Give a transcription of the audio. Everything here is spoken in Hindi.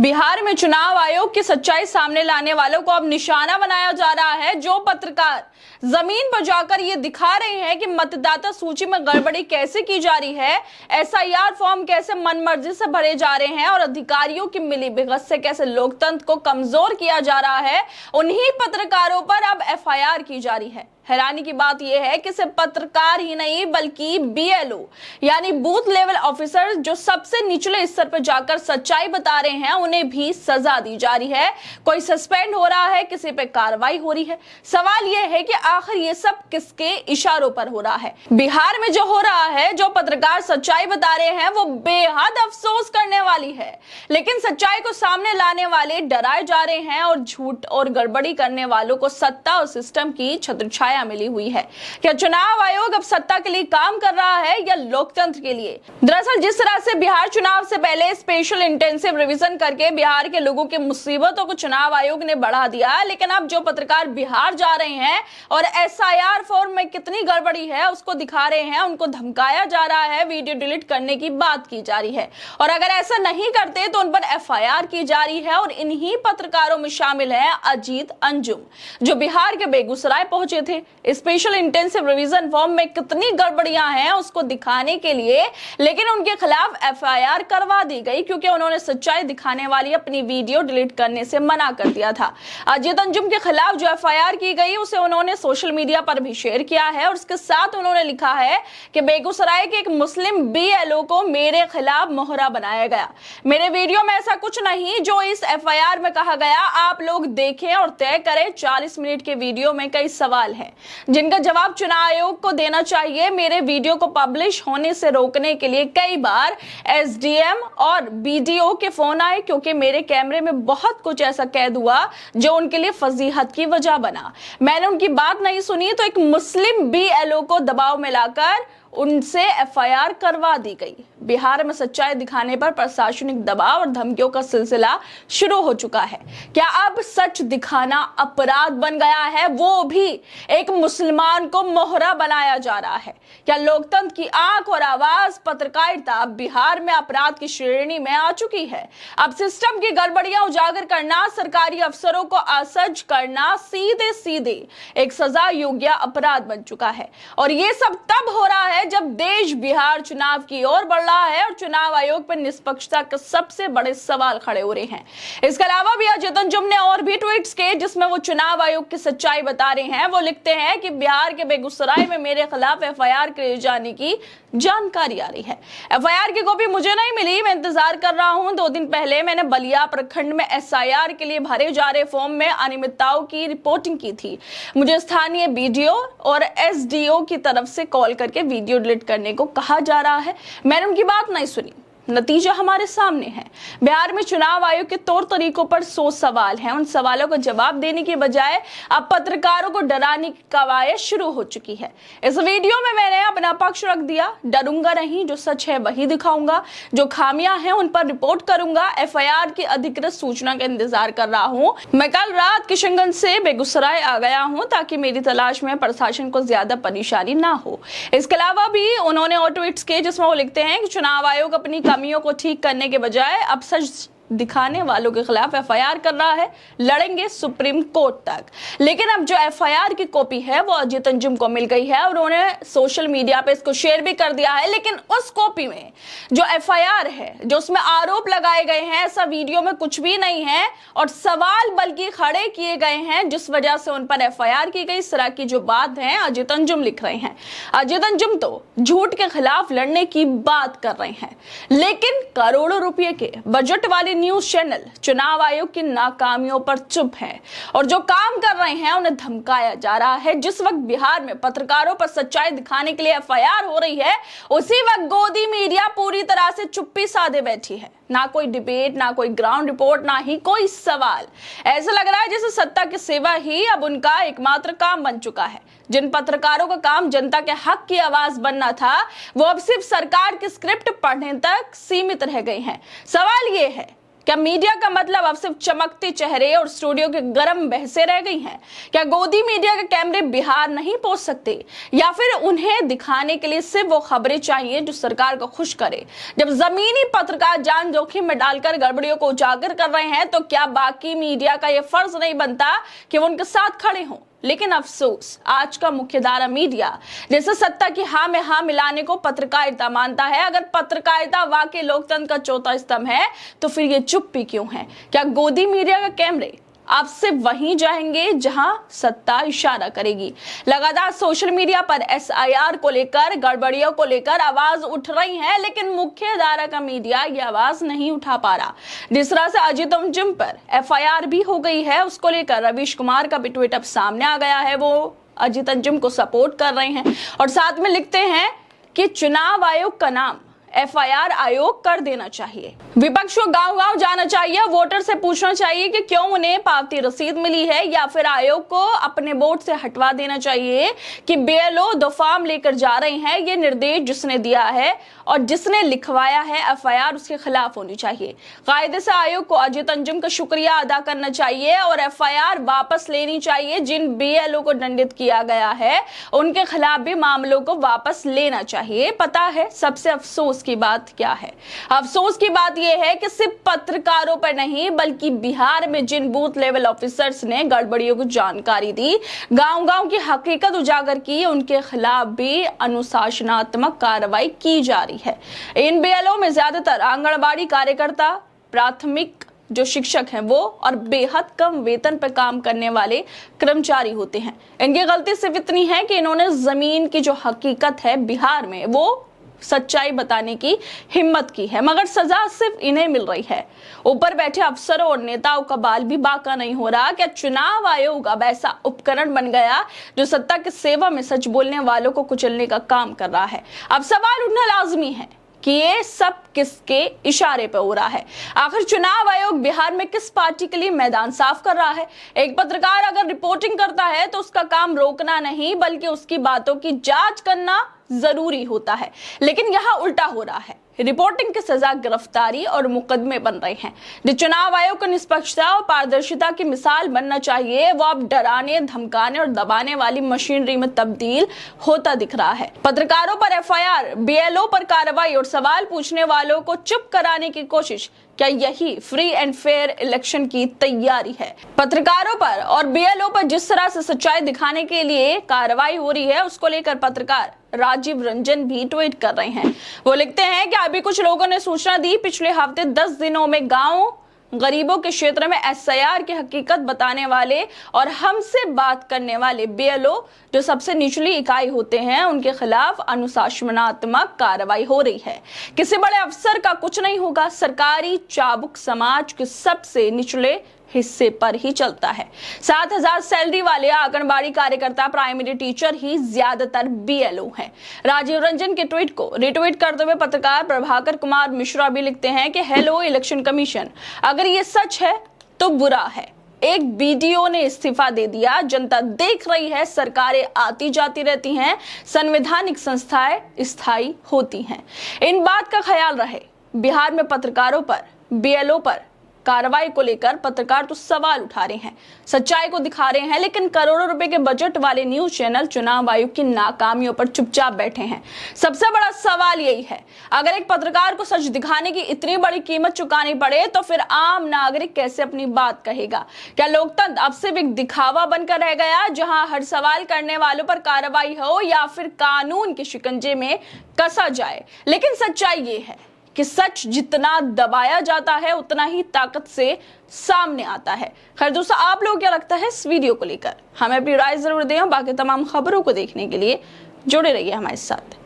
बिहार में चुनाव आयोग की सच्चाई सामने लाने वालों को अब निशाना बनाया जा रहा है। जो पत्रकार जमीन पर जाकर ये दिखा रहे हैं कि मतदाता सूची में गड़बड़ी कैसे की जा रही है, एसआईआर फॉर्म कैसे मनमर्जी से भरे जा रहे हैं और अधिकारियों की मिलीभगत से कैसे लोकतंत्र को कमजोर किया जा रहा है, उन्हीं पत्रकारों पर अब एफआईआर की जा रही है। हैरानी की बात यह है कि सिर्फ पत्रकार ही नहीं बल्कि बीएलओ यानी बूथ लेवल ऑफिसर जो सबसे निचले स्तर पर जाकर सच्चाई बता रहे हैं, उन्हें भी सजा दी जा रही है। कोई सस्पेंड हो रहा है, किसी पे कार्रवाई हो रही है। सवाल यह है कि आखिर ये सब किसके इशारों पर हो रहा है। बिहार में जो हो रहा है, जो पत्रकार सच्चाई बता रहे हैं, वो बेहद अफसोस करने वाली है। लेकिन सच्चाई को सामने लाने वाले डराए जा रहे हैं और झूठ और गड़बड़ी करने वालों को सत्ता और सिस्टम की छत्रछाया मिली हुई है। क्या चुनाव आयोग अब सत्ता के लिए काम कर रहा है या लोकतंत्र के लिए? दरअसल जिस तरह से बिहार चुनाव से पहले स्पेशल इंटेंसिव रिवीजन करके बिहार के लोगों की मुसीबतों को चुनाव आयोग ने बढ़ा दिया, लेकिन अब जो पत्रकार बिहार जा रहे हैं और एसआईआर फॉर्म में कितनी गड़बड़ी है उसको दिखा रहे हैं, उनको धमकाया जा रहा है, वीडियो डिलीट करने की बात की जा रही है और अगर ऐसा नहीं करते तो उन पर एफआईआर की जा रही है। और इन्हीं पत्रकारों में शामिल है अजीत अंजुम, जो बिहार के बेगूसराय पहुंचे थे। स्पेशल इंटेंसिव रिवीजन फॉर्म में कितनी गड़बड़ियां हैं उसको दिखाने के लिए, लेकिन उनके खिलाफ एफआईआर करवा दी गई क्योंकि उन्होंने सच्चाई दिखाने वाली अपनी वीडियो डिलीट करने से मना कर दिया था। अजीत अंजुम के खिलाफ जो एफआईआर की गई उसे उन्होंने सोशल मीडिया पर भी शेयर किया है और उसके साथ उन्होंने लिखा है कि बेगूसराय के एक मुस्लिम बीएलओ को मेरे खिलाफ मोहरा बनाया गया। मेरे वीडियो में ऐसा कुछ नहीं जो इस एफआईआर में कहा गया। आप लोग देखें और तय करें। 40 मिनट के वीडियो में कई सवाल हैं जिनका जवाब चुनाव आयोग को देना चाहिए। मेरे वीडियो को पब्लिश होने से रोकने के लिए कई बार एसडीएम और बीडीओ के फोन आए क्योंकि मेरे कैमरे में बहुत कुछ ऐसा कैद हुआ जो उनके लिए फजीहत की वजह बना। मैंने उनकी बात नहीं सुनी तो एक मुस्लिम बीएलओ को दबाव में लाकर उनसे एफआईआर करवा दी गई। बिहार में सच्चाई दिखाने पर प्रशासनिक दबाव और धमकियों का सिलसिला शुरू हो चुका है। क्या अब सच दिखाना अपराध बन गया है? वो भी एक मुसलमान को मोहरा बनाया जा रहा है। क्या लोकतंत्र की आंख और आवाज पत्रकारिता अब बिहार में अपराध की श्रेणी में आ चुकी है? अब सिस्टम की गड़बड़ियां उजागर करना, सरकारी अफसरों को असज करना सीधे सीधे एक सजा योग्य अपराध बन चुका है। और ये सब तब हो रहा है जब देश बिहार चुनाव की ओर बढ़ रहा है और चुनाव आयोग पर निष्पक्षता के सबसे बड़े सवाल खड़े हो रहे हैं। इसके अलावा भी अजीत अंजुम ने और भी ट्वीट्स किए जिसमें वो चुनाव आयोग की सच्चाई बता रहे हैं। वो लिखते हैं कि बिहार के बेगूसराय में मेरे खिलाफ एफआईआर किए जाने की जानकारी आ रही है। एफआईआर की कॉपी मुझे नहीं मिली, मैं इंतजार कर रहा हूं। 2 दिन पहले मैंने बलिया प्रखंड में एसआईआर के लिए भरे जा रहे फॉर्म में अनियमितताओं की रिपोर्टिंग की थी। मुझे स्थानीय बीडीओ और एसडीओ की तरफ से कॉल करके वीडियो डिलीट करने को कहा जा रहा है। मैंने उनकी बात नहीं सुनी। नतीजा हमारे सामने है। बिहार में चुनाव आयोग के तौर तरीकों पर 100 सवाल हैं। उन सवालों का जवाब देने के बजाय अब पत्रकारों को डराने की कवायद शुरू हो चुकी है। इस वीडियो में मैंने अपना पक्ष रख दिया। डरूंगा नहीं, जो सच है वही दिखाऊंगा, जो खामियां हैं उन पर रिपोर्ट करूंगा। एफआईआर की अधिकृत सूचना का इंतजार कर रहा हूं। मैं कल रात किशनगंज से बेगूसराय आ गया हूं ताकि मेरी तलाश में प्रशासन को ज्यादा परेशानी ना हो। इसके अलावा भी उन्होंने और ट्वीट्स किए जिसमें वो लिखते हैं कि चुनाव आयोग अपनी कमियों को ठीक करने के बजाय अब सच दिखाने वालों के खिलाफ एफआईआर कर रहा है। लड़ेंगे सुप्रीम कोर्ट तक। लेकिन अब जो एफआईआर की कॉपी है वो अजीत अंजुम को मिल गई है और उन्होंने सोशल मीडिया पे इसको शेयर भी कर दिया है। लेकिन उस कॉपी में जो एफआईआर है, जो उसमें आरोप लगाए गए हैं, ऐसा वीडियो में कुछ भी नहीं है और सवाल बल्कि खड़े किए गए हैं जिस वजह से उन पर एफआईआर की गई। इस तरह की जो बात है अजीत अंजुम लिख रहे हैं। अजीत अंजुम तो झूठ के खिलाफ लड़ने की बात कर रहे हैं, लेकिन करोड़ों रुपए के बजट वाले न्यूज चैनल चुनाव आयोग की नाकामियों पर चुप है और जो काम कर रहे हैं उन्हें धमकाया जा रहा है। जिस वक्त बिहार में पत्रकारों पर सच्चाई दिखाने के लिए एफआईआर हो रही है, उसी वक्त गोदी मीडिया पूरी तरह से चुप्पी साधे बैठी है। ना कोई डिबेट, ना कोई ग्राउंड रिपोर्ट, ना ही कोई सवाल। ऐसा लग रहा है जैसे सत्ता की सेवा ही अब उनका एकमात्र काम बन चुका है। जिन पत्रकारों का काम जनता के हक की आवाज बनना था, वो अब सिर्फ सरकार की स्क्रिप्ट पढ़ने तक सीमित रह गए हैं। सवाल ये है क्या मीडिया का मतलब अब सिर्फ चमकते चेहरे और स्टूडियो के गर्म बहसें रह गई हैं? क्या गोदी मीडिया के कैमरे बिहार नहीं पहुंच सकते, या फिर उन्हें दिखाने के लिए सिर्फ वो खबरें चाहिए जो सरकार को खुश करे? जब जमीनी पत्रकार जान जोखिम में डालकर गड़बड़ियों को उजागर कर रहे हैं, तो क्या बाकी मीडिया का यह फर्ज नहीं बनता कि वो उनके साथ खड़े हों? लेकिन अफसोस, आज का मुख्यधारा मीडिया जैसे सत्ता की हाँ में हाँ मिलाने को पत्रकारिता मानता है। अगर पत्रकारिता वाकई लोकतंत्र का चौथा स्तंभ है, तो फिर ये चुप्पी क्यों है? क्या गोदी मीडिया का कैमरे आप सिर्फ वहीं जाएंगे जहां सत्ता इशारा करेगी? लगातार सोशल मीडिया पर SIR को लेकर, गड़बड़ियों को लेकर आवाज उठ रही है, लेकिन मुख्य धारा का मीडिया ये आवाज नहीं उठा पा रहा। जिस तरह से अजित अंजुम पर FIR भी हो गई है, उसको लेकर रवीश कुमार का भी ट्वीट अब सामने आ गया है। वो अजित अंजुम को सपोर्ट कर रहे हैं और साथ में लिखते हैं कि चुनाव आयोग का नाम FIR आयोग कर देना चाहिए। विपक्ष को गांव-गांव जाना चाहिए, वोटर से पूछना चाहिए कि क्यों उन्हें पावती रसीद मिली है, या फिर आयोग को अपने बोर्ड से हटवा देना चाहिए कि BLO 2 फॉर्म लेकर जा रहे हैं। ये निर्देश जिसने दिया है और जिसने लिखवाया है FIR, उसके खिलाफ होनी चाहिए। कायदे से आयोग को अजित अंजुम का शुक्रिया अदा करना चाहिए और FIR वापस लेनी चाहिए। जिन BLO को दंडित किया गया है, उनके खिलाफ भी मामलों को वापस लेना चाहिए। पता है सबसे अफसोस की बात क्या है? अफसोस की बात यह है कि सिर्फ पत्रकारों पर नहीं, बल्कि बिहार में जिन बूथ लेवल ऑफिसर्स ने गड़बड़ियों को जानकारी दी, गांव-गांव की हकीकत उजागर की, उनके खिलाफ भी अनुशासनात्मक कार्रवाई की जा रही है। इन BLO में ज्यादातर आंगनबाड़ी कार्यकर्ता, प्राथमिक जो शिक्षक हैं वो, और बेहद कम वेतन पर काम करने वाले कर्मचारी होते हैं। इनकी गलती सिर्फ इतनी है कि इन्होंने जमीन की जो हकीकत है बिहार में, वो सच्चाई बताने की हिम्मत की है, मगर सजा सिर्फ इन्हें मिल रही है। ऊपर बैठे अफसरों और नेताओं का बाल भी बांका नहीं हो रहा। क्या चुनाव आयोग अब ऐसा उपकरण बन गया जो सत्ता की सेवा में सच बोलने वालों को कुचलने का काम कर रहा है? अब सवाल उठना लाजमी है कि ये सब किसके इशारे पे हो रहा है? आखिर चुनाव आयोग बिहार में किस पार्टी के लिए मैदान साफ कर रहा है? एक पत्रकार अगर रिपोर्टिंग करता है तो उसका काम रोकना नहीं, बल्कि उसकी बातों की जांच करना जरूरी होता है। लेकिन यहाँ उल्टा हो रहा है। रिपोर्टिंग की सजा गिरफ्तारी और मुकदमे बन रहे हैं। जो चुनाव आयोग को निष्पक्षता और पारदर्शिता की मिसाल बनना चाहिए, वो अब डराने, धमकाने और दबाने वाली मशीनरी में तब्दील होता दिख रहा है। पत्रकारों पर FIR, BLO पर कार्रवाई और सवाल पूछने वालों को चुप कराने की कोशिश, क्या यही फ्री एंड फेयर इलेक्शन की तैयारी है? पत्रकारों पर और BLO पर जिस तरह से सच्चाई दिखाने के लिए कार्रवाई हो रही है, उसको लेकर पत्रकार राजीव रंजन भी ट्वीट कर रहे हैं। वो लिखते हैं कि अभी कुछ लोगों ने सूचना दी, पिछले हफ्ते 10 दिनों में गांव गरीबों के क्षेत्र में SIR की हकीकत बताने वाले और हमसे बात करने वाले BLO, जो सबसे निचली इकाई होते हैं, उनके खिलाफ अनुशासनात्मक कार्रवाई हो रही है। किसी बड़े अफसर का कुछ नहीं होगा। सरकारी चाबुक समाज के सबसे निचले हिस्से पर ही चलता है। 7,000 सैलरी वाले आंगनबाड़ी कार्यकर्ता, प्राइमरी टीचर ही ज्यादातर BLO हैं। राजीव रंजन के ट्वीट को रिट्वीट करते हुए पत्रकार प्रभाकर कुमार मिश्रा भी लिखते हैं कि हेलो इलेक्शन कमीशन, अगर ये सच है तो बुरा है। एक BDO ने इस्तीफा दे दिया, जनता देख रही है, सरकारें आती जाती रहती हैं, संवैधानिक संस्थाएं स्थायी होती हैं। इन बात का ख्याल रहे। बिहार में पत्रकारों पर, BLO पर कार्रवाई को लेकर पत्रकार तो सवाल उठा रहे हैं, सच्चाई को दिखा रहे हैं, लेकिन करोड़ों रुपए के बजट वाले न्यूज चैनल चुनाव आयोग की नाकामियों पर चुपचाप बैठे हैं। सबसे बड़ा सवाल यही है, अगर एक पत्रकार को सच दिखाने की इतनी बड़ी कीमत चुकानी पड़े, तो फिर आम नागरिक कैसे अपनी बात कहेगा? क्या लोकतंत्र अब सिर्फ एक दिखावा बनकर रह गया, जहां हर सवाल करने वालों पर कार्रवाई हो, या फिर कानून के शिकंजे में कसा जाए? लेकिन सच्चाई ये है कि सच जितना दबाया जाता है, उतना ही ताकत से सामने आता है। खैर दोस्तों, आप लोगों को क्या लगता है इस वीडियो को लेकर? हमें अपनी राय जरूर दें। बाकी तमाम खबरों को देखने के लिए जुड़े रहिए हमारे साथ।